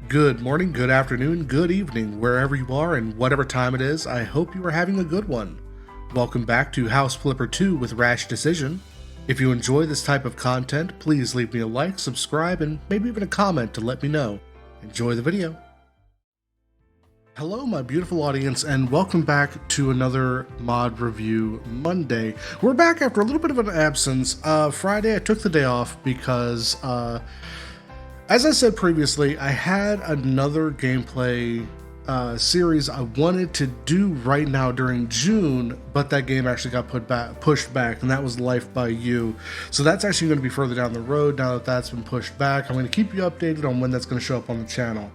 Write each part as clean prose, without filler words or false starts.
Good morning, good afternoon, good evening, wherever you are and whatever time it is. I hope you are having a good one. Welcome back to House Flipper 2 with Rash Decision. If you enjoy this type of content, please leave me a like, subscribe, and maybe even a comment to let me know. Enjoy the video. Hello, my beautiful audience, and welcome back to another mod review Monday. We're back after a little bit of an absence. Friday, I took the day off because, as I said previously, I had another gameplay series I wanted to do right now during June, but that game actually got pushed back, and that was Life by You. So that's actually going to be further down the road now that that's been pushed back. I'm going to keep you updated on when that's going to show up on the channel.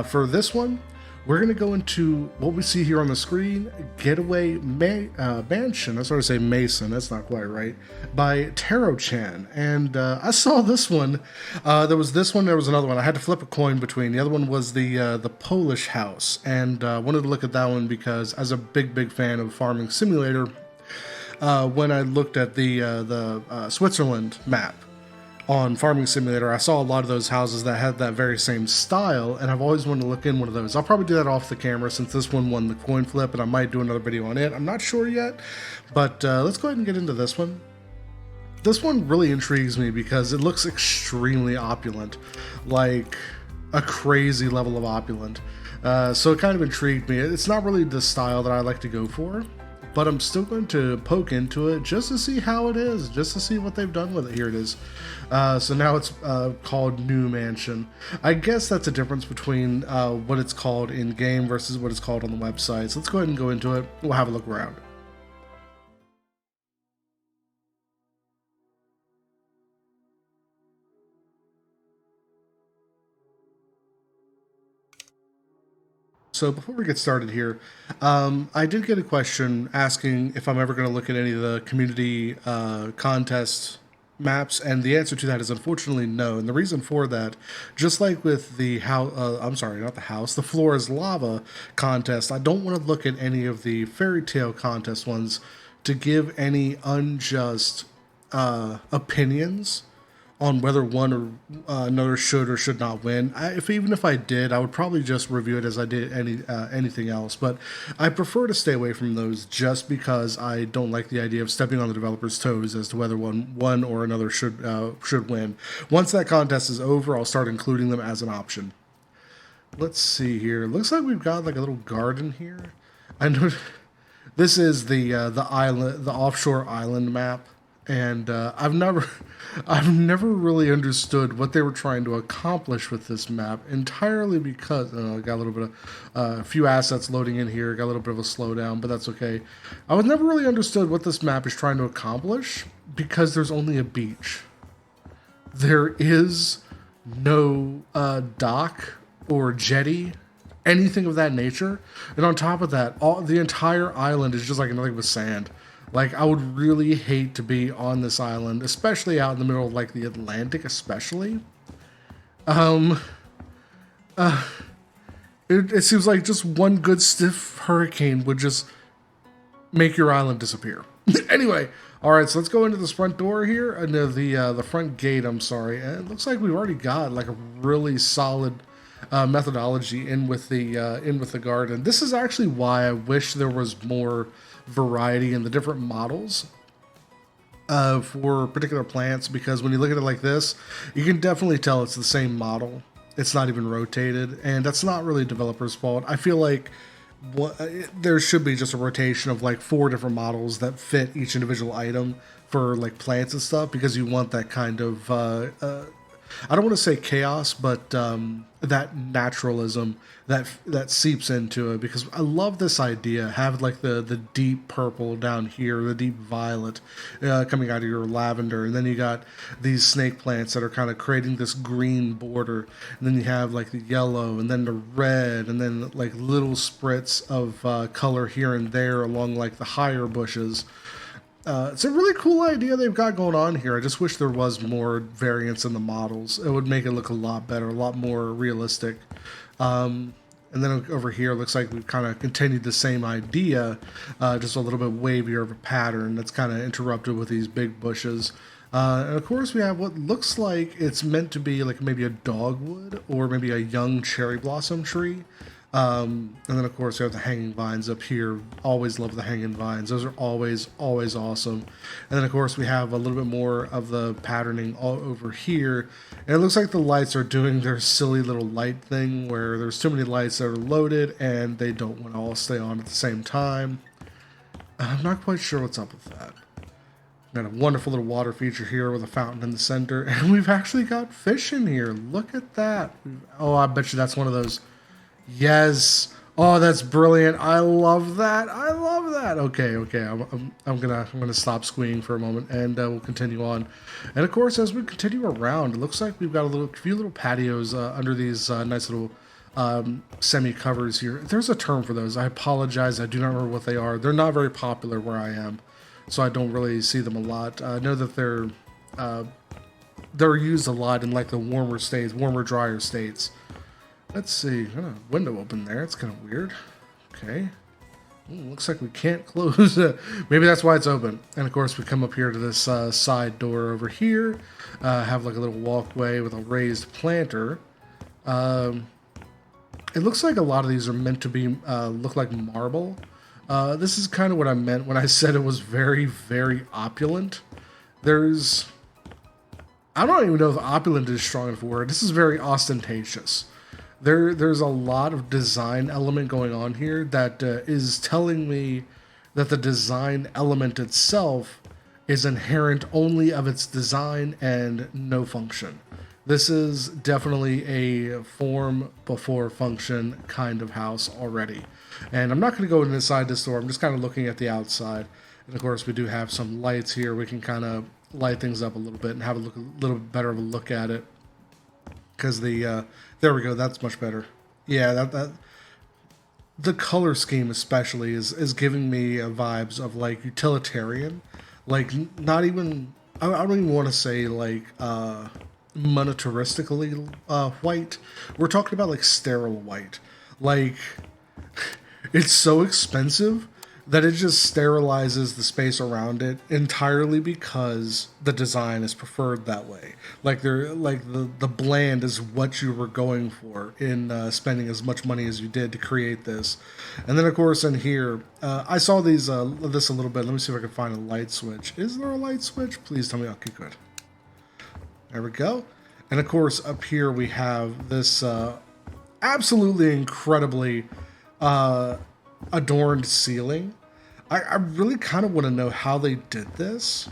For this one, we're going to go into what we see here on the screen, Getaway Mansion. I was going to say Mason, that's not quite right, by Tarochan. And I saw this one. There was this one, there was another one. I had to flip a coin between. The other one was the Polish house. And I wanted to look at that one because as a big fan of Farming Simulator, when I looked at the Switzerland map, on Farming Simulator, I saw a lot of those houses that had that very same style, and I've always wanted to look in one of those. I'll probably do that off the camera since this one won the coin flip, and I might do another video on it. I'm not sure yet, but let's go ahead and get into this one. This one really intrigues me because it looks extremely opulent, like a crazy level of opulent. So it kind of intrigued me. It's not really the style that I like to go for, but I'm still going to poke into it just to see how it is, just to see what they've done with it. Here it is. So now it's called New Mansion. I guess that's a difference between what it's called in-game versus what it's called on the website. So let's go ahead and go into it. We'll have a look around. So before we get started here, I did get a question asking if I'm ever going to look at any of the community contest maps, and the answer to that is unfortunately no. And the reason for that, just like with the house, I'm sorry, not the house, the Floor is Lava contest, I don't want to look at any of the fairy tale contest ones to give any unjust opinions on whether one or another should or should not win. Even if I did, I would probably just review it as I did anything else. But I prefer to stay away from those just because I don't like the idea of stepping on the developer's toes as to whether one or another should win. Once that contest is over, I'll start including them as an option. Let's see here. Looks like we've got like a little garden here. I know this is the island, the offshore island map. And I've never really understood what they were trying to accomplish with this map, entirely because I got a little bit of a few assets loading in here, got a little bit of a slowdown, but that's okay. I was never really understood what this map is trying to accomplish because there's only a beach. There is no dock or jetty, anything of that nature, and on top of that, the entire island is just like nothing but sand. Like, I would really hate to be on this island, especially out in the middle of, like, the Atlantic, especially. It seems like just one good stiff hurricane would just make your island disappear. Anyway, all right, so let's go into this front door here, and the front gate, I'm sorry. And it looks like we've already got, like, a really solid methodology in with the garden. This is actually why I wish there was more variety in the different models for particular plants, because when you look at it like this, you can definitely tell it's the same model. It's not even rotated, and that's not really developers' fault. I feel like there should be just a rotation of like 4 different models that fit each individual item for like plants and stuff, because you want that kind of I don't want to say chaos, but that naturalism that seeps into it, because I love this idea. Have like the deep purple down here, the deep violet coming out of your lavender, and then you got these snake plants that are kind of creating this green border, and then you have like the yellow, and then the red, and then like little spritz of color here and there along like the higher bushes. It's a really cool idea they've got going on here. I just wish there was more variance in the models. It would make it look a lot better, a lot more realistic. And then over here, it looks like we've kind of continued the same idea, just a little bit wavier of a pattern that's kind of interrupted with these big bushes. And of course, we have what looks like it's meant to be like maybe a dogwood or maybe a young cherry blossom tree. And then, of course, we have the hanging vines up here. Always love the hanging vines. Those are always awesome. And then, of course, we have a little bit more of the patterning all over here. And it looks like the lights are doing their silly little light thing where there's too many lights that are loaded and they don't want to all stay on at the same time. I'm not quite sure what's up with that. Got a wonderful little water feature here with a fountain in the center. And we've actually got fish in here. Look at that. Oh, I bet you that's one of those. Yes. Oh, that's brilliant. I love that. I love that. Okay. I'm gonna stop squeeing for a moment, and we'll continue on. And of course, as we continue around, it looks like we've got a few little patios under these nice little semi covers here. There's a term for those. I apologize. I do not remember what they are. They're not very popular where I am, so I don't really see them a lot. I know that they're used a lot in like the warmer states, drier states. Let's see. Got a window open there. It's kind of weird. Okay. Looks like we can't close it. Maybe that's why it's open. And of course, we come up here to this side door over here. Have like a little walkway with a raised planter. It looks like a lot of these are meant to be look like marble. This is kind of what I meant when I said it was very opulent. I don't even know if opulent is strong enough word. This is very ostentatious. There's a lot of design element going on here that is telling me that the design element itself is inherent only of its design and no function. This is definitely a form before function kind of house already. And I'm not going to go inside this door. I'm just kind of looking at the outside. And of course, we do have some lights here. We can kind of light things up a little bit and have a little bit better of a look at it. Because there we go, that's much better. Yeah, that the color scheme especially is giving me vibes of like utilitarian, like not even I don't even want to say like monetaristically white. We're talking about like sterile white. Like it's so expensive that it just sterilizes the space around it entirely because the design is preferred that way. Like the bland is what you were going for in spending as much money as you did to create this. And then of course in here, I saw this a little bit. Let me see if I can find a light switch. Is there a light switch? Please tell me. Okay, good. There we go. And of course up here we have this absolutely incredibly adorned ceiling. I really kind of want to know how they did this.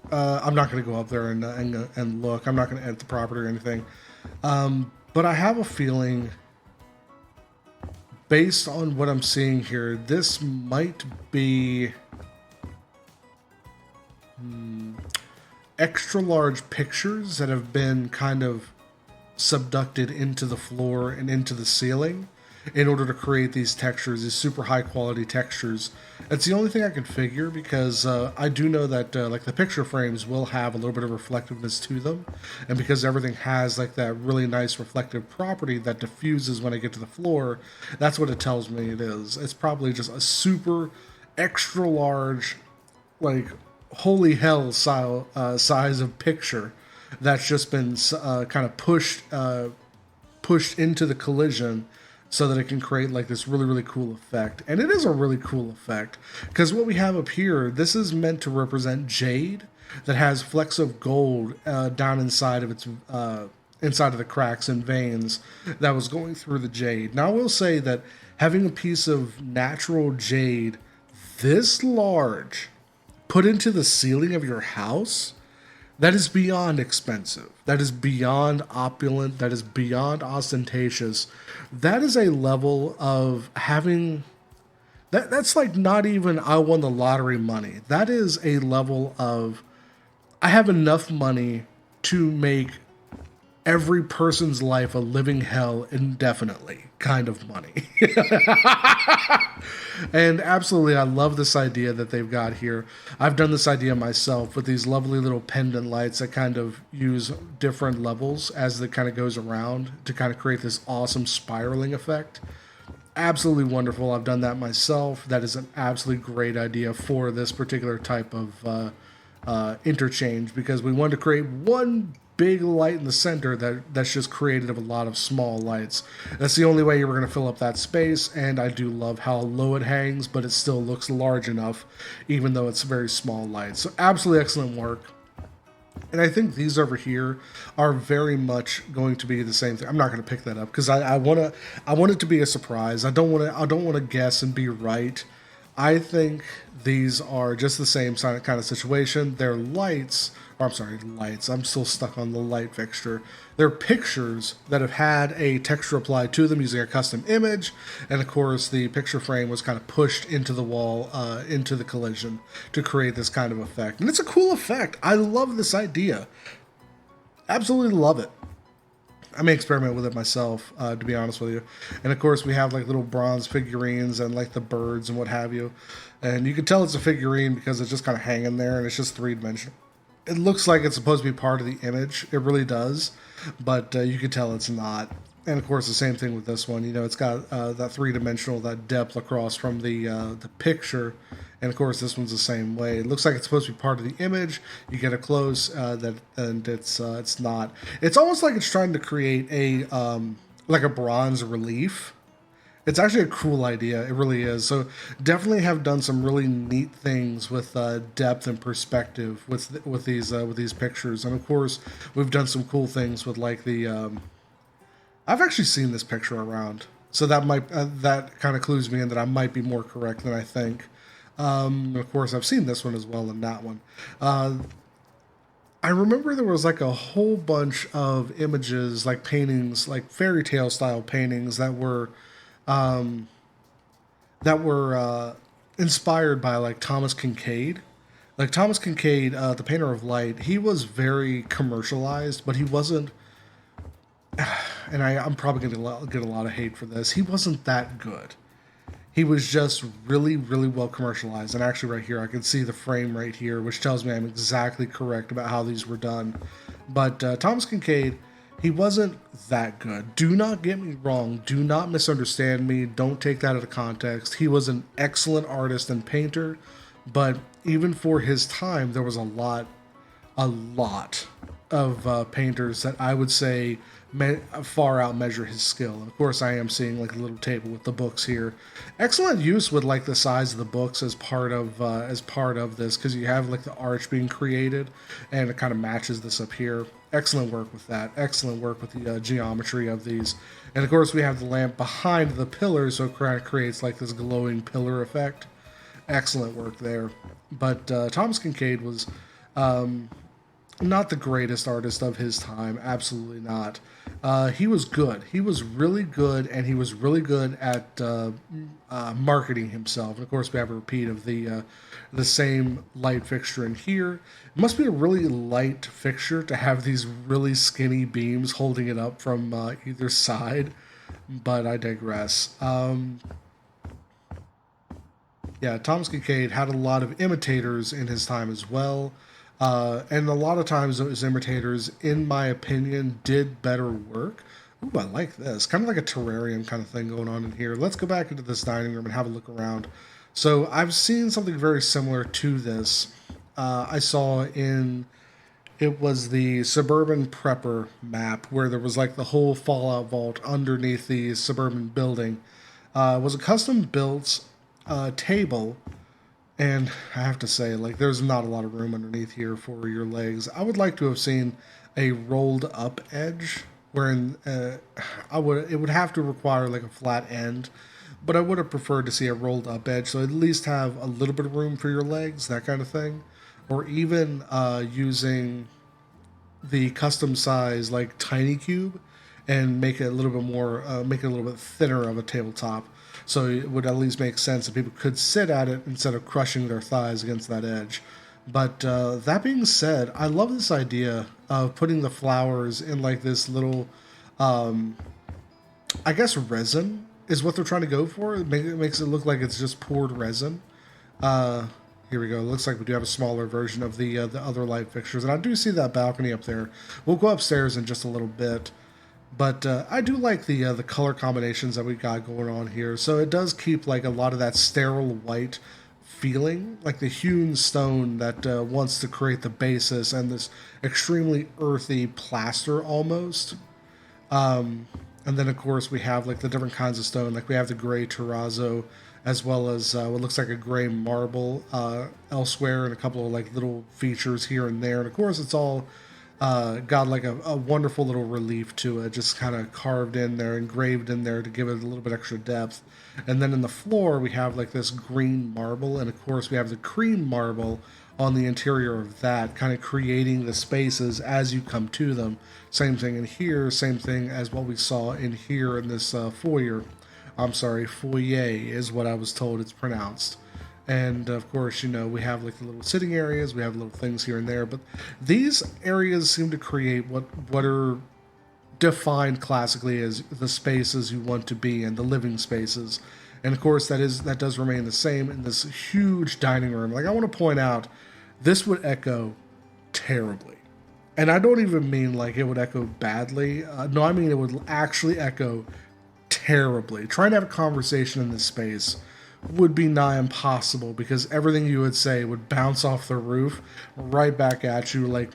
I'm not going to go up there and look. I'm not going to edit the property or anything. But I have a feeling, based on what I'm seeing here, this might be extra large pictures that have been kind of subducted into the floor and into the ceiling in order to create these textures, these super high quality textures. It's the only thing I could figure because I do know that like the picture frames will have a little bit of reflectiveness to them, and because everything has like that really nice reflective property that diffuses when I get to the floor, that's what it tells me it is. It's probably just a super extra large, like holy hell size of picture that's just been kind of pushed into the collision so that it can create like this really cool effect. And it is a really cool effect because what we have up here, this is meant to represent jade that has flecks of gold down inside of its inside of the cracks and veins that was going through the jade. Now I will say that having a piece of natural jade this large put into the ceiling of your house, that is beyond expensive. That is beyond opulent. That is beyond ostentatious. That is a level of having... That's like not even I won the lottery money. That is a level of I have enough money to make every person's life a living hell indefinitely kind of money. And absolutely, I love this idea that they've got here. I've done this idea myself with these lovely little pendant lights that kind of use different levels as it kind of goes around to kind of create this awesome spiraling effect. Absolutely wonderful. I've done that myself. That is an absolutely great idea for this particular type of interchange, because we wanted to create one big light in the center that's just created of a lot of small lights. That's the only way you were going to fill up that space, and I do love how low it hangs, but it still looks large enough, even though it's very small lights. So absolutely excellent work. And I think these over here are very much going to be the same thing. I'm not going to pick that up because I want it to be a surprise. I don't want to guess and be right. I think these are just the same kind of situation. They're lights, or I'm sorry, lights. I'm still stuck on the light fixture. They're pictures that have had a texture applied to them using a custom image, and of course the picture frame was kind of pushed into the wall, into the collision to create this kind of effect. And it's a cool effect. I love this idea. Absolutely love it. I may experiment with it myself, to be honest with you. And of course, we have like little bronze figurines and like the birds and what have you. And you can tell it's a figurine because it's just kind of hanging there and it's just three-dimensional. It looks like it's supposed to be part of the image. It really does. But you can tell it's not. And of course, the same thing with this one. You know, it's got that three-dimensional, that depth across from the picture. And of course, this one's the same way. It looks like it's supposed to be part of the image. You get it close, and it's not. It's almost like it's trying to create a like a bronze relief. It's actually a cool idea. It really is. So definitely have done some really neat things with depth and perspective with these pictures. And of course, we've done some cool things with like the. I've actually seen this picture around, so that might that kind of clues me in that I might be more correct than I think. Of course, I've seen this one as well and that one. I remember there was like a whole bunch of images, like paintings, like fairy tale style paintings that were inspired by like Thomas Kincaid. Like Thomas Kincaid, the painter of light, he was very commercialized, but he wasn't. And I'm probably going to get a lot of hate for this. He wasn't that good. He was just really, really well commercialized. And actually right here, I can see the frame right here, which tells me I'm exactly correct about how these were done. But Thomas Kincaid, he wasn't that good. Do not get me wrong. Do not misunderstand me. Don't take that out of context. He was an excellent artist and painter. But even for his time, there was a lot of painters that I would say far out measure his skill. And of course, I am seeing like a little table with the books here. Excellent use with like the size of the books as part of this, because you have like the arch being created, and it kind of matches this up here. Excellent work with that. Excellent work with the geometry of these. And of course, we have the lamp behind the pillar, so it kind of creates like this glowing pillar effect. Excellent work there. But Thomas Kincaid was not the greatest artist of his time. Absolutely not. He was good. He was really good, and he was really good at marketing himself. And of course, we have a repeat of the same light fixture in here. It must be a really light fixture to have these really skinny beams holding it up from either side, but I digress. Yeah, Thomas Kincaid had a lot of imitators in his time as well. And a lot of times those imitators, in my opinion, did better work. Ooh, I like this. Kind of like a terrarium kind of thing going on in here. Let's go back into this dining room and have a look around. So I've seen something very similar to this. I saw it was the Suburban Prepper map, where there was like the whole Fallout vault underneath the suburban building. It was a custom built table. And I have to say, like, there's not a lot of room underneath here for your legs. I would like to have seen a rolled up edge, wherein it would have to require like a flat end, but I would have preferred to see a rolled up edge, so at least have a little bit of room for your legs, that kind of thing, or even using the custom size like tiny cube and make it a little bit more, make it a little bit thinner of a tabletop. So it would at least make sense that people could sit at it instead of crushing their thighs against that edge. But that being said, I love this idea of putting the flowers in like this little, I guess resin is what they're trying to go for. It makes it look like it's just poured resin. Here we go. It looks like we do have a smaller version of the other light fixtures. And I do see that balcony up there. We'll go upstairs in just a little bit. But I do like the color combinations that we got going on here. So it does keep like a lot of that sterile white feeling, like the hewn stone that wants to create the basis, and this extremely earthy plaster almost. And then, of course, we have like the different kinds of stone. Like we have the gray terrazzo, as well as what looks like a gray marble elsewhere, and a couple of like little features here and there. And of course, it's all got like a wonderful little relief to it, just kind of carved in there, engraved in there to give it a little bit extra depth. And then in the floor, we have like this green marble, and of course, we have the cream marble on the interior of that, kind of creating the spaces as you come to them. Same thing in here, same thing as what we saw in here in this foyer. I'm sorry, foyer is what I was told it's pronounced. And of course, we have like the little sitting areas, we have little things here and there, but these areas seem to create what are defined classically as the spaces you want to be in, the living spaces. And of course, that does remain the same in this huge dining room. Like I want to point out, this would echo terribly. And I don't even mean like it would echo badly. No, I mean it would actually echo terribly. Trying to have a conversation in this space would be nigh impossible, because everything you would say would bounce off the roof right back at you, like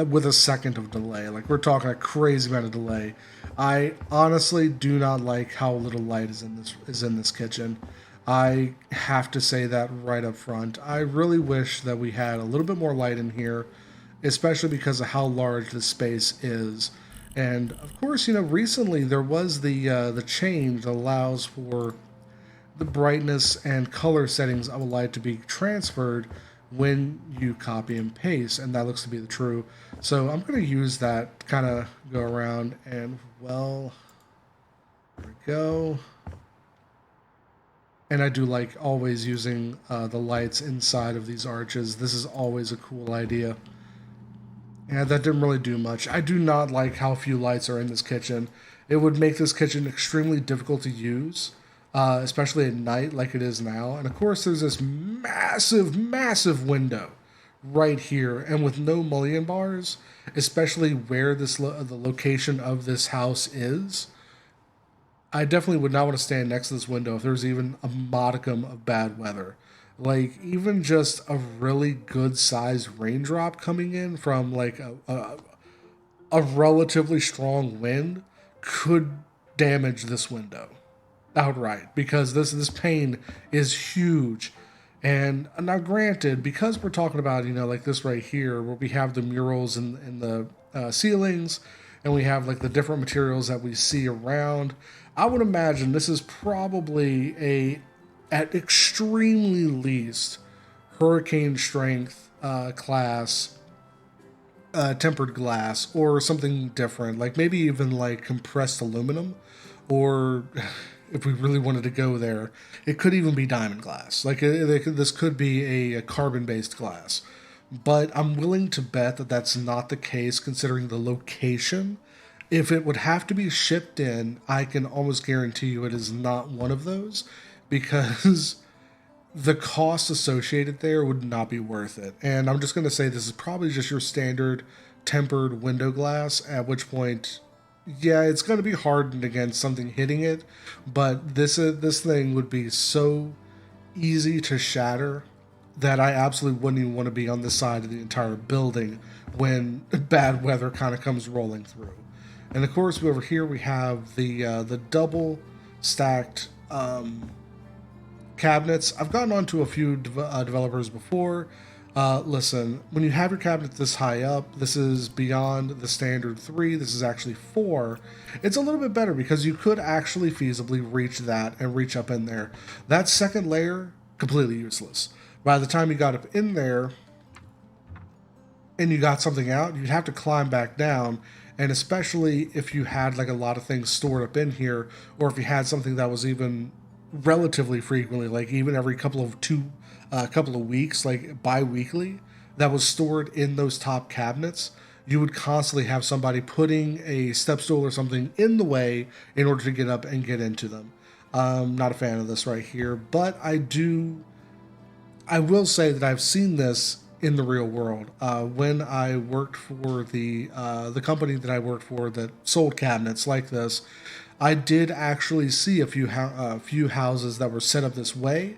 with a second of delay. Like we're talking a crazy amount of delay. I honestly do not like how little light is in this kitchen. I have to say that right up front. I really wish that we had a little bit more light in here, especially because of how large this space is. And of course, recently there was the change that allows for the brightness and color settings of a light to be transferred when you copy and paste, and that looks to be the true. So I'm going to use that to kind of go around, and well, there we go. And I do like always using the lights inside of these arches. This is always a cool idea. And that didn't really do much. I do not like how few lights are in this kitchen. It would make this kitchen extremely difficult to use, especially at night like it is now. And of course, there's this massive, massive window right here. And with no mullion bars, especially where the location of this house is, I definitely would not want to stand next to this window if there's even a modicum of bad weather. Like, even just a really good sized raindrop coming in from like a relatively strong wind could damage this window outright, because this pane is huge. And now, granted, because we're talking about, like this right here, where we have the murals in the ceilings, and we have like the different materials that we see around, I would imagine this is probably at extremely least, hurricane strength class tempered glass, or something different, like maybe even like compressed aluminum, or if we really wanted to go there, it could even be diamond glass. Like this could be a carbon-based glass, but I'm willing to bet that that's not the case considering the location. If it would have to be shipped in, I can almost guarantee you it is not one of those, because the cost associated there would not be worth it. And I'm just going to say this is probably just your standard tempered window glass, at which point, yeah, it's going to be hardened against something hitting it, but this thing would be so easy to shatter that I absolutely wouldn't even want to be on the side of the entire building when bad weather kind of comes rolling through. And of course, over here we have the double stacked cabinets. I've gotten onto a few developers before. Listen, when you have your cabinet this high up, this is beyond the standard 3. This is actually 4. It's a little bit better because you could actually feasibly reach that and reach up in there. That second layer, completely useless. By the time you got up in there and you got something out, you'd have to climb back down. And especially if you had like a lot of things stored up in here, or if you had something that was even relatively frequently, like even every couple of weeks, like bi-weekly, that was stored in those top cabinets, you would constantly have somebody putting a step stool or something in the way in order to get up and get into them. Not a fan of this right here, but I will say that I've seen this in the real world. When I worked for the company that I worked for that sold cabinets like this, I did actually see a few houses that were set up this way,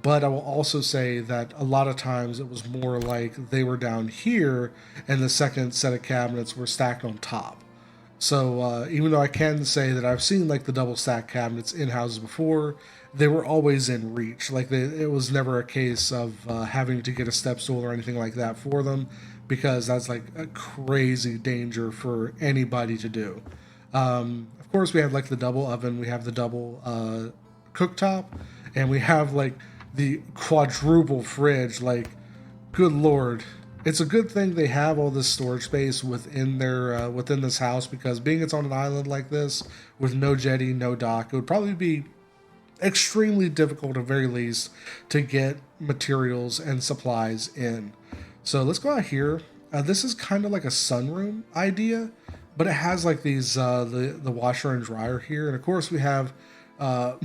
But I will also say that a lot of times it was more like they were down here and the second set of cabinets were stacked on top. So even though I can say that I've seen like the double stack cabinets in houses before, they were always in reach. Like it was never a case of having to get a step stool or anything like that for them, because that's like a crazy danger for anybody to do. Of course, we have like the double oven, we have the double cooktop, and we have like the quadruple fridge. Like, good lord, it's a good thing they have all this storage space within their within this house, because being it's on an island like this with no jetty, no dock, it would probably be extremely difficult at very least to get materials and supplies in. So let's go out here. This is kind of like a sunroom idea, but it has like these the washer and dryer here, and of course we have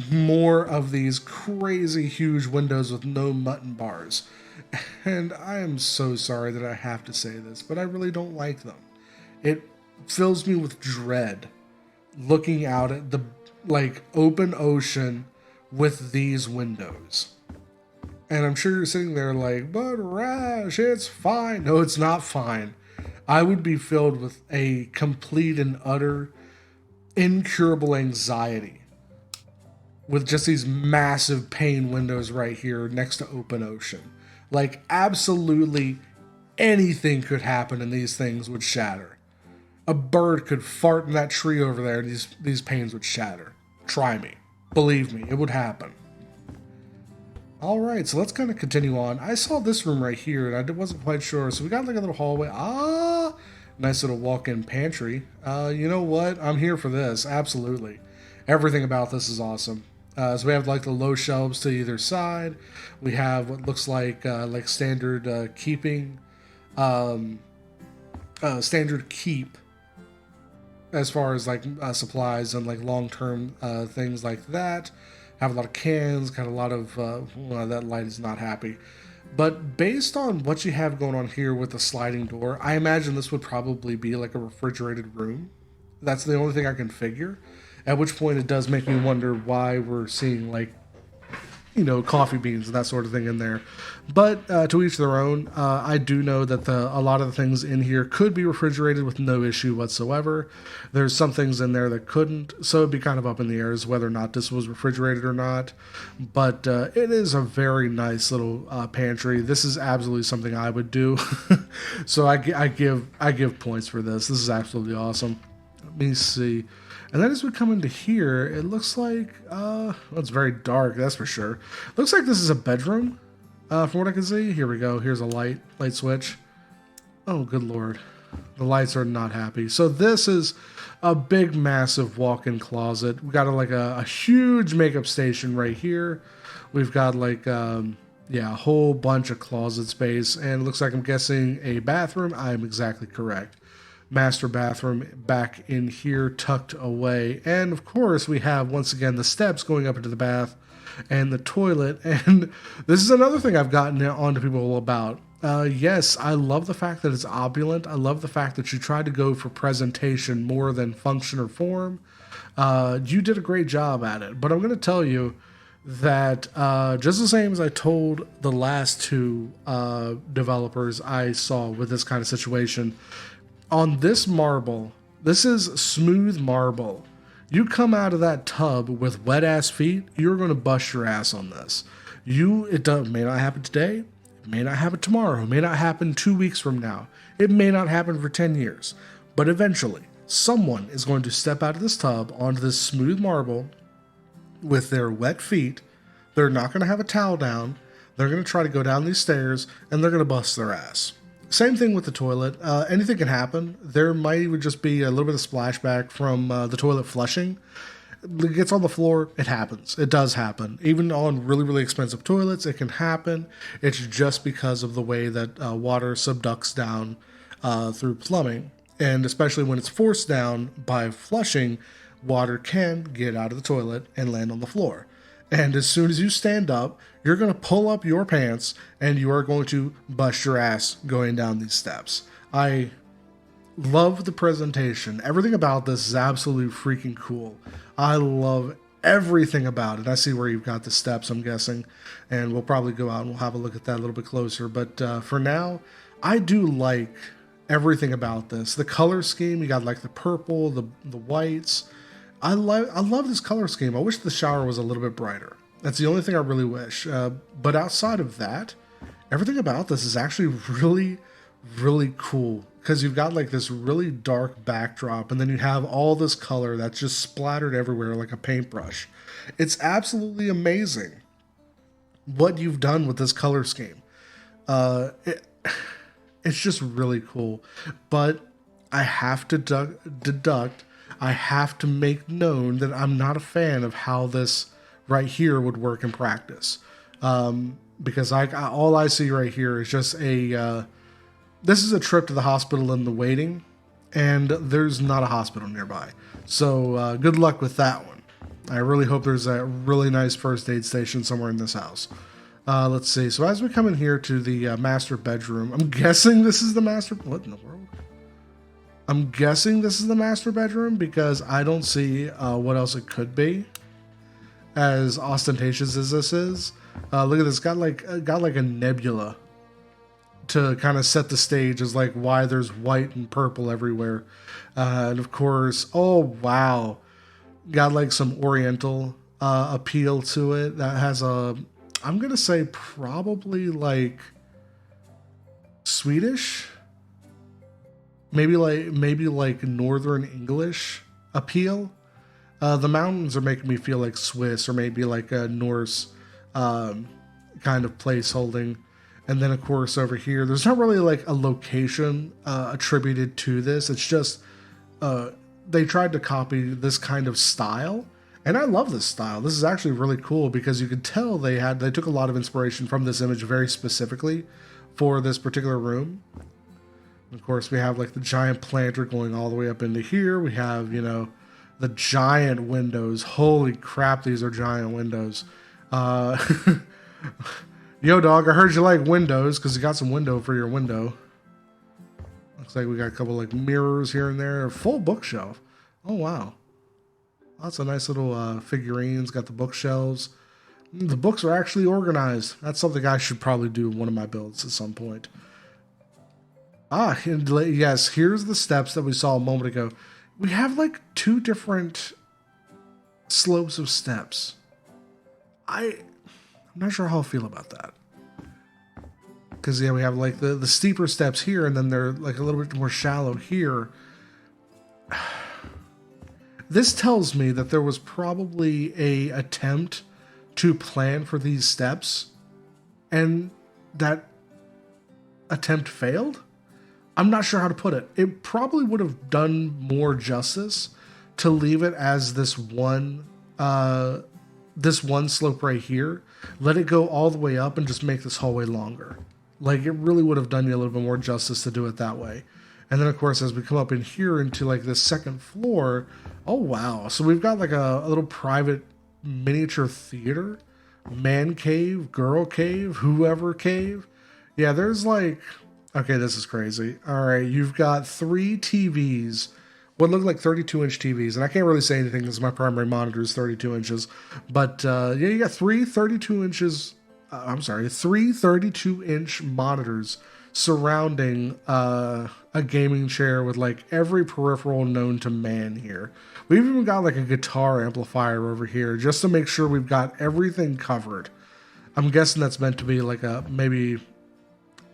more of these crazy huge windows with no mutton bars. And I am so sorry that I have to say this, but I really don't like them. It fills me with dread looking out at the like open ocean with these windows. And I'm sure you're sitting there like, but Rash, it's fine. No, it's not fine. I would be filled with a complete and utter incurable anxiety with just these massive pane windows right here next to open ocean. Like, absolutely anything could happen and these things would shatter. A bird could fart in that tree over there and these panes would shatter. Try me. Believe me, it would happen. Alright, so let's kind of continue on. I saw this room right here and I wasn't quite sure. So we got like a little hallway. Nice little walk-in pantry. You know what? I'm here for this. Absolutely. Everything about this is awesome. So we have like the low shelves to either side. We have what looks like standard keeping, standard keep, as far as like supplies and like long-term things like that. Have a lot of cans. Got a lot of well, that light is not happy. But based on what you have going on here with the sliding door, I imagine this would probably be like a refrigerated room. That's the only thing I can figure. At which point it does make me wonder why we're seeing like, you know, coffee beans and that sort of thing in there. But to each their own. I do know that a lot of the things in here could be refrigerated with no issue whatsoever. There's some things in there that couldn't, so it'd be kind of up in the air as whether or not this was refrigerated or not. But it is a very nice little pantry. This is absolutely something I would do. So I give points for this. This is absolutely awesome. Let me see. And then as we come into here, it looks like, well, it's very dark, that's for sure. Looks like this is a bedroom, from what I can see. Here we go, here's a light switch. Oh, good lord. The lights are not happy. So this is a big, massive walk-in closet. We've got a huge makeup station right here. We've got like, yeah, a whole bunch of closet space. And it looks like, I'm guessing, a bathroom. I'm exactly correct. Master bathroom back in here, tucked away. And of course we have once again the steps going up into the bath and the toilet. And this is another thing I've gotten on to people about. Yes, I love the fact that it's opulent. I love the fact that you tried to go for presentation more than function or form. You did a great job at it. But I'm going to tell you that just the same as I told the last two developers I saw with this kind of situation, on this marble, this is smooth marble. You come out of that tub with wet ass feet, you're going to bust your ass on this. It may not happen today, it may not happen tomorrow, it may not happen 2 weeks from now, it may not happen for 10 years, but eventually someone is going to step out of this tub onto this smooth marble with their wet feet. They're not going to have a towel down. They're going to try to go down these stairs and they're going to bust their ass. Same thing with the toilet. Anything can happen. There might even just be a little bit of splashback from the toilet flushing. It gets on the floor. It happens. It does happen. Even on really, really expensive toilets, it can happen. It's just because of the way that water subducts down through plumbing. And especially when it's forced down by flushing, water can get out of the toilet and land on the floor. And as soon as you stand up, you're going to pull up your pants and you are going to bust your ass going down these steps. I love the presentation. Everything about this is absolutely freaking cool. I love everything about it. I see where you've got the steps, I'm guessing, and we'll probably go out and we'll have a look at that a little bit closer. But for now, I do like everything about this. The color scheme, you got like the purple, the whites. I love this color scheme. I wish the shower was a little bit brighter. That's the only thing I really wish. But outside of that, everything about this is actually really, really cool, because you've got like this really dark backdrop, and then you have all this color that's just splattered everywhere like a paintbrush. It's absolutely amazing what you've done with this color scheme. It's just really cool. But I have to deduct, I have to make known that I'm not a fan of how this right here would work in practice. Because all I see right here is just this is a trip to the hospital in the waiting, and there's not a hospital nearby. So good luck with that one. I really hope there's a really nice first aid station somewhere in this house. Let's see. So as we come in here to the master bedroom, I'm guessing this is the master... What in the world? I'm guessing this is the master bedroom because I don't see what else it could be, as ostentatious as this is. Look at this. Got like a nebula to kind of set the stage as like why there's white and purple everywhere. And of course, oh wow, got like some oriental appeal to it that has I'm gonna say probably like Swedish, maybe like Northern English appeal. The mountains are making me feel like Swiss, or maybe like a Norse kind of place holding. And then, of course, over here, there's not really like a location attributed to this. It's just they tried to copy this kind of style. And I love this style. This is actually really cool because you could tell they took a lot of inspiration from this image very specifically for this particular room. And of course, we have like the giant planter going all the way up into here. We have, you know, the giant windows. Holy crap, these are giant windows. Yo, dog, I heard you like windows because you got some window for your window. Looks like we got a couple like mirrors here and there. A full bookshelf. Oh, wow. Lots of nice little figurines. Got the bookshelves. The books are actually organized. That's something I should probably do in one of my builds at some point. And yes, here's the steps that we saw a moment ago. We have like two different slopes of steps. I'm not sure how I feel about that. Because, yeah, we have like the steeper steps here, and then they're like a little bit more shallow here. This tells me that there was probably a attempt to plan for these steps, and that attempt failed. I'm not sure how to put it. It probably would have done more justice to leave it as this one slope right here. Let it go all the way up and just make this hallway longer. Like, it really would have done you a little bit more justice to do it that way. And then, of course, as we come up in here into like this second floor, oh wow. So we've got like a little private miniature theater, man cave, girl cave, whoever cave. Yeah, there's like, okay, this is crazy. All right, you've got 3 TVs, what look like 32-inch TVs, and I can't really say anything because my primary monitor is 32 inches. But yeah, you got 3 32-inch monitors surrounding a gaming chair with like every peripheral known to man here. We've even got like a guitar amplifier over here just to make sure we've got everything covered. I'm guessing that's meant to be like a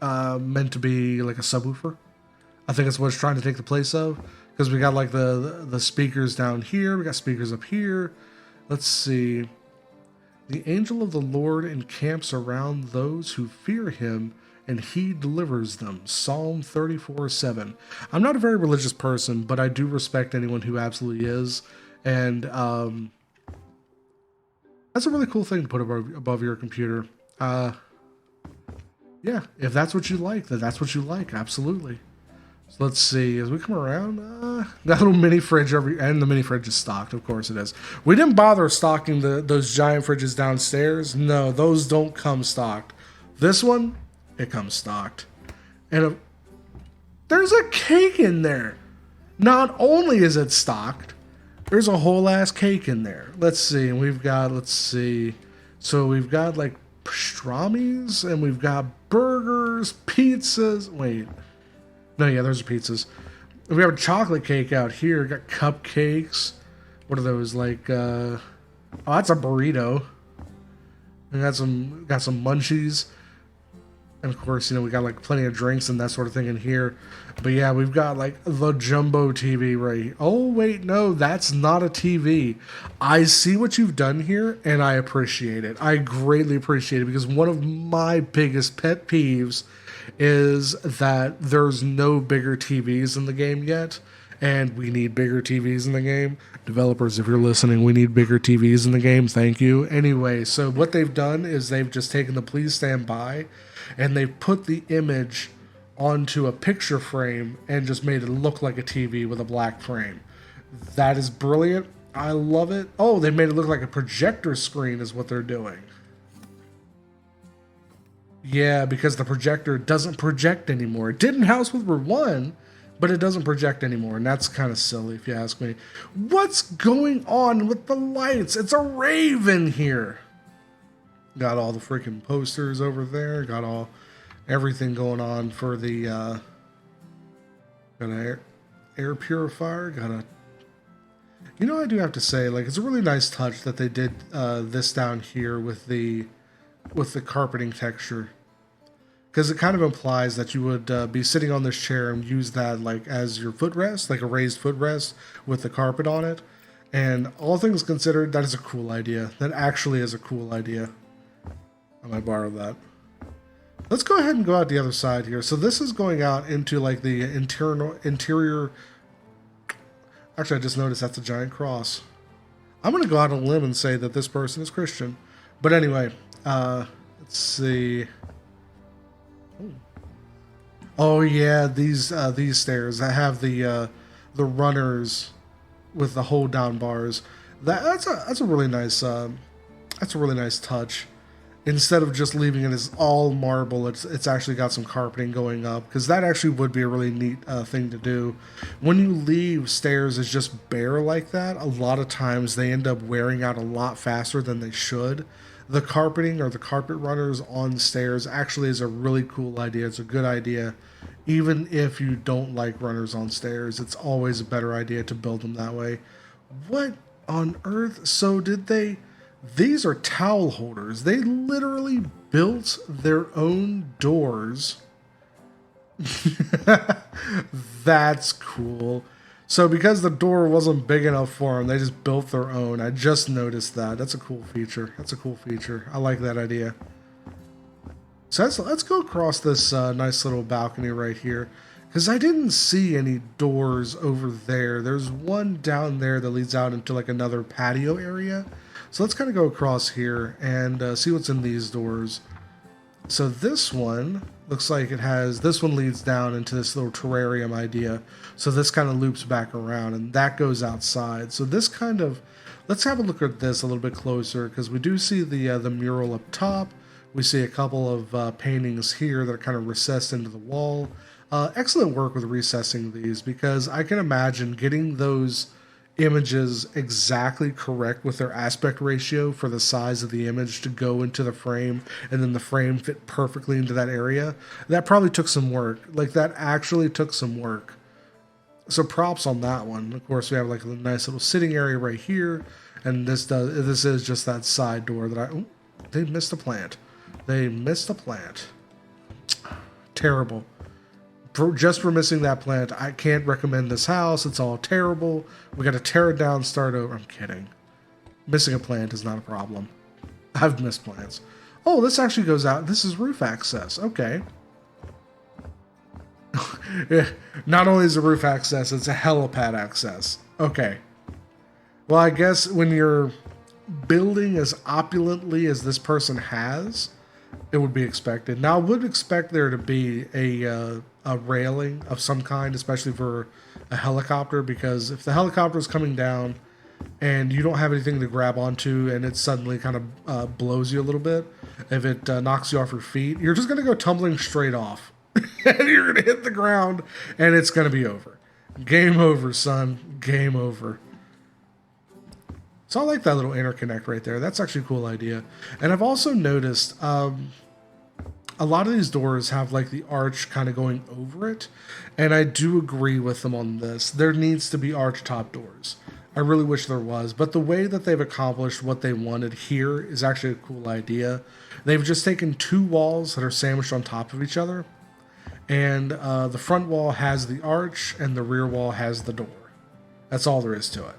subwoofer. I think that's what it's trying to take the place of, because we got like the speakers down here, we got speakers up here. Let's see. The angel of the Lord encamps around those who fear him, and he delivers them. Psalm 34:7. I'm not a very religious person, but I do respect anyone who absolutely is. And that's a really cool thing to put above your computer. Yeah, if that's what you like, then that's what you like. Absolutely. So let's see. As we come around, that little mini fridge and the mini fridge is stocked. Of course it is. We didn't bother stocking those giant fridges downstairs. No, those don't come stocked. This one, it comes stocked. And there's a cake in there. Not only is it stocked, There's a whole ass cake in there. Let's see. We've got, let's see. So we've got like pastrami's and we've got burgers, pizzas. Wait. No, yeah, those are pizzas. We have a chocolate cake out here. Got cupcakes. What are those? Like, oh, that's a burrito. And got some munchies. And of course, you know, we got like plenty of drinks and that sort of thing in here. But yeah, we've got like the jumbo TV right here. Oh, wait, no, that's not a TV. I see what you've done here and I appreciate it. I greatly appreciate it because one of my biggest pet peeves is that there's no bigger TVs in the game yet. And we need bigger TVs in the game. Developers, if you're listening, we need bigger TVs in the game. Thank you. Anyway, so what they've done is they've just taken the please stand by and they've put the image onto a picture frame and just made it look like a TV with a black frame. That is brilliant. I love it. Oh, they made it look like a projector screen is what they're doing. Yeah, because the projector doesn't project anymore. It did in House Flipper 1, but it doesn't project anymore, and that's kind of silly if you ask me. What's going on with the lights? It's a rave in here. Got all the freaking posters over there. Got everything going on for the got an air purifier. Got a. You know, I do have to say, like, it's a really nice touch that they did this down here with the carpeting texture, because it kind of implies that you would be sitting on this chair and use that like as your footrest, like a raised footrest with the carpet on it. And all things considered, that is a cool idea. That actually is a cool idea. I might borrow that. Let's go ahead and go out the other side here. So this is going out into like the interior. Actually, I just noticed that's a giant cross. I'm going to go out on a limb and say that this person is Christian. But anyway, let's see. Oh yeah, these stairs that have the runners with the hold down bars. That's a really nice touch. Instead of just leaving it as all marble, it's actually got some carpeting going up, because that actually would be a really neat thing to do. When you leave stairs as just bare like that, a lot of times they end up wearing out a lot faster than they should. The carpeting or the carpet runners on stairs actually is a really cool idea. It's a good idea. Even if you don't like runners on stairs, it's always a better idea to build them that way. What on earth? So did they... These are towel holders. They literally built their own doors. That's cool. So because the door wasn't big enough for them, they just built their own. I just noticed that. That's a cool feature. That's a cool feature. I like that idea. So let's go across this nice little balcony right here, because I didn't see any doors over there. There's one down there that leads out into like another patio area. So let's kind of go across here and see what's in these doors. So this one looks like it has, this one leads down into this little terrarium idea. So this kind of loops back around and that goes outside. So this kind of, let's have a look at this a little bit closer, because we do see the mural up top. We see a couple of paintings here that are kind of recessed into the wall. Excellent work with recessing these, because I can imagine getting those images exactly correct with their aspect ratio for the size of the image to go into the frame, and then the frame fit perfectly into that area. That probably took some work. Like, that actually took some work. So props on that one. Of course, we have like a nice little sitting area right here, and this is just that side door that they missed a plant. They missed a plant. Terrible. Just for missing that plant, I can't recommend this house. It's all terrible. We got to tear it down, start over. I'm kidding. Missing a plant is not a problem. I've missed plants. Oh, this actually goes out. This is roof access. Okay. Not only is it roof access, it's a helipad access. Okay. Well, I guess when you're building as opulently as this person has, it would be expected. Now, I would expect there to be a railing of some kind, especially for a helicopter, because if the helicopter is coming down and you don't have anything to grab onto and it suddenly kind of blows you a little bit, if it knocks you off your feet, you're just going to go tumbling straight off. And you're going to hit the ground and it's going to be over. Game over, son. Game over. So I like that little interconnect right there. That's actually a cool idea. And I've also noticed a lot of these doors have like the arch kind of going over it, and I do agree with them on this. There needs to be arch top doors. I really wish there was, but the way that they've accomplished what they wanted here is actually a cool idea. They've just taken two walls that are sandwiched on top of each other, and the front wall has the arch, and the rear wall has the door. That's all there is to it.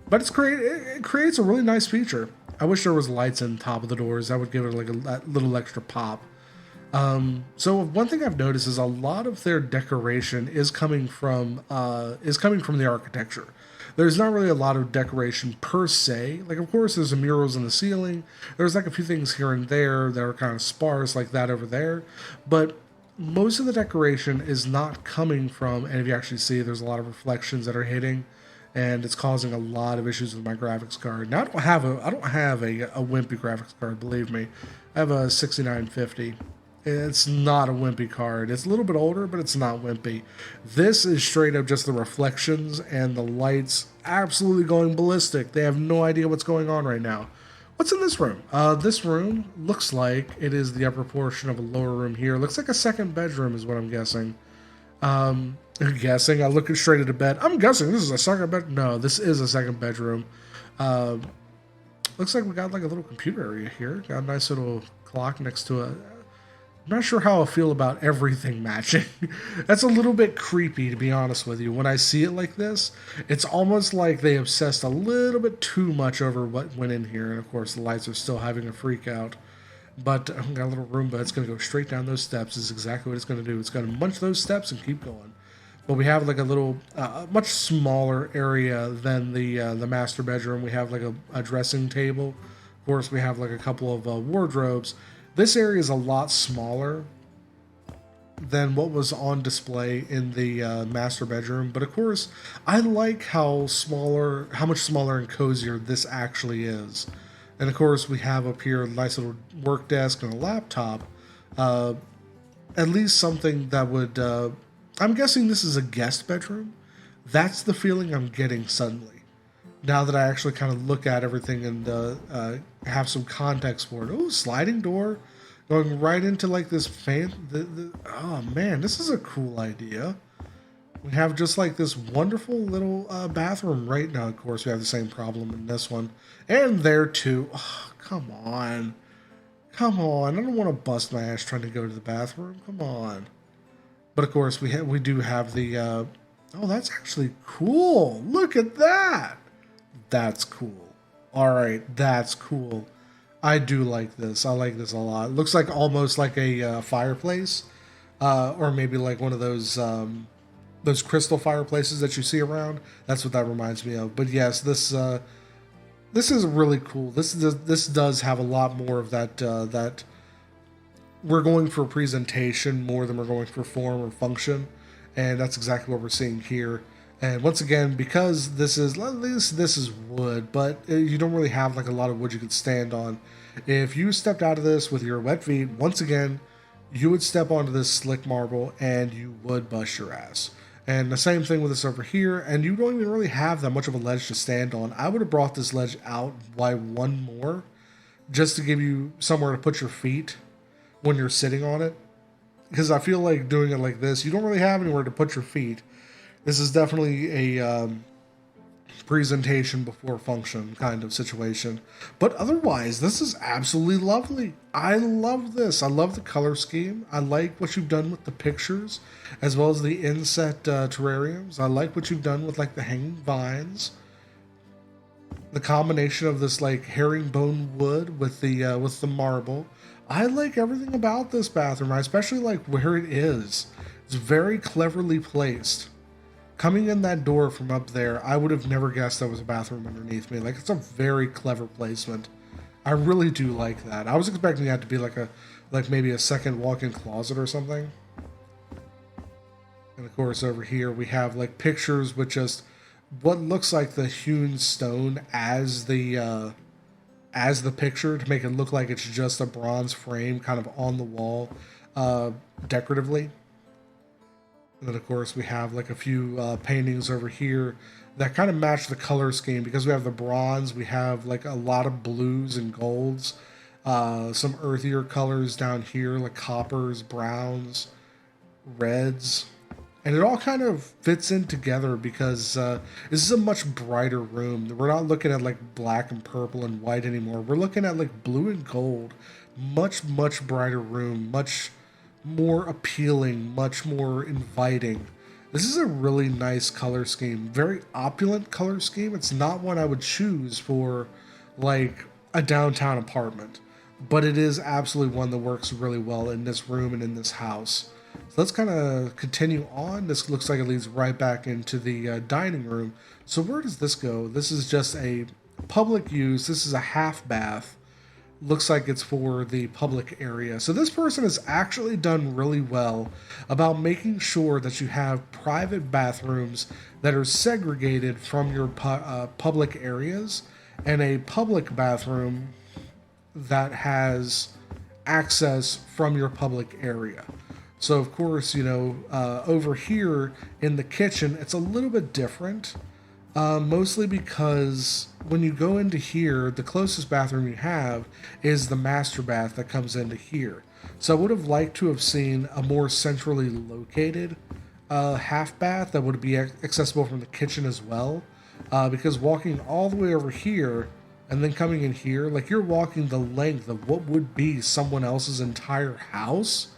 But it creates a really nice feature. I wish there was lights in top of the doors. That would give it like a little extra pop. So one thing I've noticed is a lot of their decoration is coming from the architecture. There's not really a lot of decoration per se. Like, of course, there's murals in the ceiling. There's like a few things here and there that are kind of sparse, like that over there. But most of the decoration is not coming from. And if you actually see, there's a lot of reflections that are hitting, and it's causing a lot of issues with my graphics card. Now I don't have a wimpy graphics card. Believe me, I have a 6950. It's not a wimpy card. It's a little bit older, but it's not wimpy. This is straight up just the reflections and the lights absolutely going ballistic. They have no idea what's going on right now. What's in this room? This room looks like it is the upper portion of a lower room here. Looks like a second bedroom is what I'm guessing. I'm looking straight at the bed. I'm guessing this is a second bed. No, this is a second bedroom. Looks like we got like a little computer area here. Got a nice little clock next to a... I'm not sure how I feel about everything matching. That's a little bit creepy, to be honest with you. When I see it like this, it's almost like they obsessed a little bit too much over what went in here. And of course, the lights are still having a freak out. But I've got a little Roomba. It's going to go straight down those steps. This is exactly what it's going to do. It's going to munch those steps and keep going. But we have like a little, much smaller area than the master bedroom. We have like a dressing table. Of course, we have like a couple of wardrobes. This area is a lot smaller than what was on display in the master bedroom. But of course, I like how much smaller and cozier this actually is. And of course, we have up here a nice little work desk and a laptop. At least something that would... I'm guessing this is a guest bedroom. That's the feeling I'm getting suddenly. Now that I actually kind of look at everything and have some context for it. Oh, sliding door going right into like this oh man, this is a cool idea. We have just like this wonderful little bathroom right now. Of course, we have the same problem in this one. And there too. Oh, come on. Come on. I don't want to bust my ass trying to go to the bathroom. Come on. But of course, we do have the... oh, that's actually cool. Look at that. That's cool. All right, that's cool. I do like this. I like this a lot. It looks like almost like a fireplace, or maybe like one of those crystal fireplaces that you see around. That's what that reminds me of. But yes, this is really cool. This does have a lot more of that we're going for presentation more than we're going for form or function, and that's exactly what we're seeing here. And once again, because this is wood, but you don't really have like a lot of wood you could stand on. If you stepped out of this with your wet feet, once again, you would step onto this slick marble and you would bust your ass. And the same thing with this over here, and you don't even really have that much of a ledge to stand on. I would have brought this ledge out by one more, just to give you somewhere to put your feet when you're sitting on it. Because I feel like doing it like this, you don't really have anywhere to put your feet. This is definitely a presentation before function kind of situation. But otherwise, this is absolutely lovely. I love this. I love the color scheme. I like what you've done with the pictures, as well as the inset terrariums. I like what you've done with like the hanging vines. The combination of this like herringbone wood with the marble. I like everything about this bathroom. I especially like where it is. It's very cleverly placed. Coming in that door from up there, I would have never guessed there was a bathroom underneath me. Like, it's a very clever placement. I really do like that. I was expecting that to be like maybe a second walk-in closet or something. And of course, over here we have like pictures with just what looks like the hewn stone as the picture, to make it look like it's just a bronze frame kind of on the wall decoratively. And then, of course, we have like a few paintings over here that kind of match the color scheme, because we have the bronze, we have like a lot of blues and golds, some earthier colors down here like coppers, browns, reds, and it all kind of fits in together because this is a much brighter room. We're not looking at like black and purple and white anymore. We're looking at like blue and gold. Much brighter room, much more appealing, much more inviting. This is a really nice color scheme, very opulent color scheme. It's not one I would choose for like a downtown apartment, but it is absolutely one that works really well in this room and in this house. So let's kind of continue on. This looks like it leads right back into the dining room. So where does this go? This is just a public use. This is a half bath. Looks like it's for the public area. So this person has actually done really well about making sure that you have private bathrooms that are segregated from your public areas, and a public bathroom that has access from your public area. So of course, you know, over here in the kitchen, it's a little bit different. Mostly because when you go into here, the closest bathroom you have is the master bath that comes into here. So I would have liked to have seen a more centrally located half bath that would be accessible from the kitchen as well. Because walking all the way over here and then coming in here, like you're walking the length of what would be someone else's entire house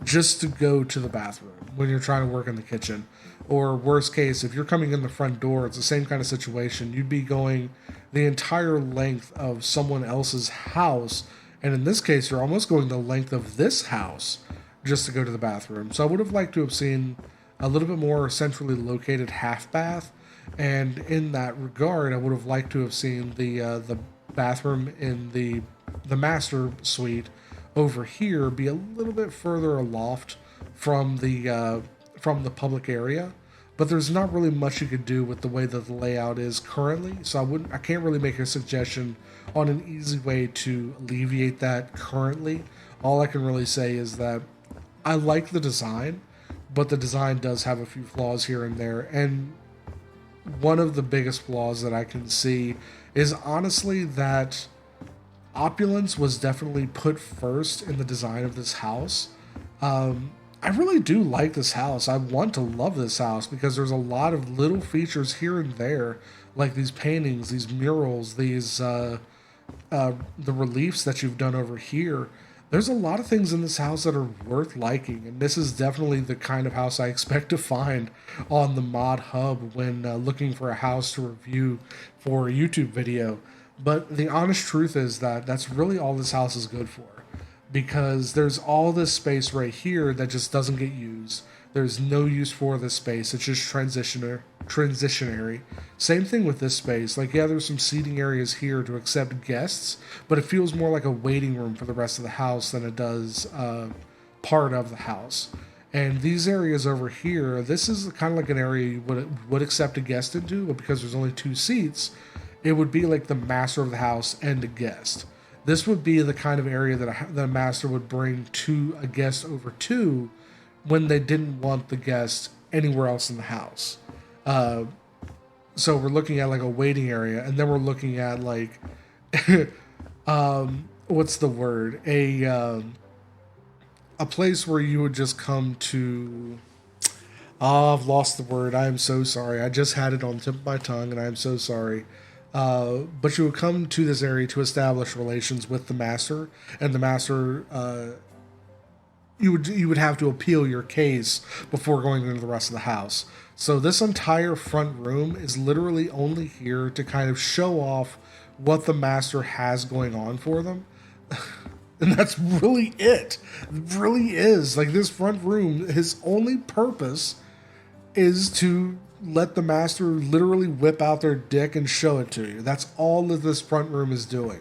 just to go to the bathroom when you're trying to work in the kitchen. Or worst case, if you're coming in the front door, it's the same kind of situation. You'd be going the entire length of someone else's house. And in this case, you're almost going the length of this house just to go to the bathroom. So I would have liked to have seen a little bit more centrally located half bath. And in that regard, I would have liked to have seen the bathroom in the master suite over here be a little bit further aloft from the public area, but there's not really much you could do with the way that the layout is currently. So I can't really make a suggestion on an easy way to alleviate that currently. All I can really say is that I like the design, but the design does have a few flaws here and there. And one of the biggest flaws that I can see is honestly that opulence was definitely put first in the design of this house. I really do like this house. I want to love this house because there's a lot of little features here and there, like these paintings, these murals, these the reliefs that you've done over here. There's a lot of things in this house that are worth liking, and this is definitely the kind of house I expect to find on the Mod Hub when looking for a house to review for a YouTube video. But the honest truth is that that's really all this house is good for, because there's all this space right here that just doesn't get used. There's no use for this space. It's just transitionary. Same thing with this space. Like, yeah, there's some seating areas here to accept guests, but it feels more like a waiting room for the rest of the house than it does part of the house. And these areas over here, this is kind of like an area you would accept a guest into, but because there's only 2 seats, it would be like the master of the house and a guest. This would be the kind of area that a master would bring to a guest over to when they didn't want the guest anywhere else in the house. So we're looking at like a waiting area, and then we're looking at like, what's the word? A place where you would just come to. Oh, I've lost the word. I am so sorry. I just had it on the tip of my tongue, and I am so sorry. But you would come to this area to establish relations with the master, and the master, you would have to appeal your case before going into the rest of the house. So this entire front room is literally only here to kind of show off what the master has going on for them. And that's really it. It really is. Like, this front room, his only purpose is to let the master literally whip out their dick and show it to you. That's all that this front room is doing.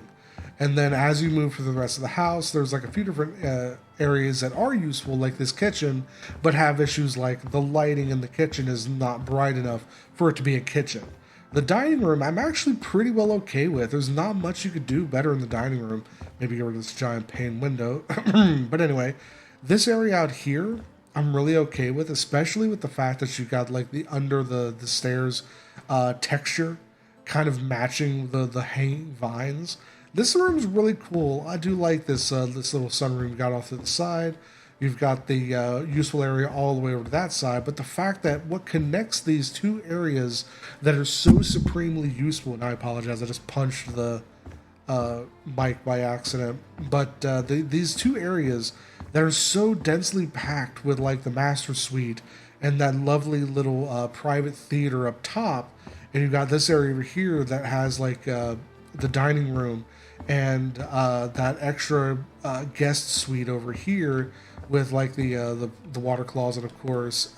And then as you move through the rest of the house, there's like a few different areas that are useful, like this kitchen, but have issues like the lighting in the kitchen is not bright enough for it to be a kitchen. The dining room, I'm actually pretty well okay with. There's not much you could do better in the dining room. Maybe get rid of this giant pane window. But anyway, this area out here, I'm really okay with, especially with the fact that you got like the under the stairs texture kind of matching the hanging vines. This room is really cool. I do like this little sunroom you got off to the side. You've got the useful area all the way over to that side, but the fact that what connects these two areas that are so supremely useful, and I apologize, I just punched the mic by accident, but these two areas that are so densely packed with like the master suite and that lovely little private theater up top, and you've got this area over here that has like the dining room and that extra guest suite over here with like the water closet, of course.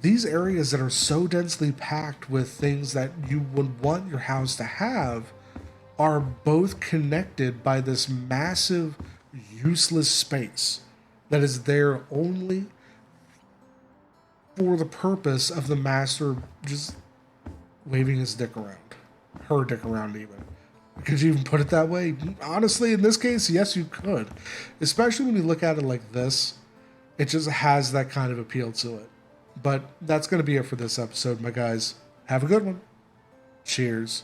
These areas that are so densely packed with things that you would want your house to have are both connected by this massive, useless space that is there only for the purpose of the master just waving his dick around. Her dick around, even. Could you even put it that way? Honestly, in this case, yes, you could. Especially when you look at it like this, it just has that kind of appeal to it. But that's going to be it for this episode, my guys. Have a good one. Cheers.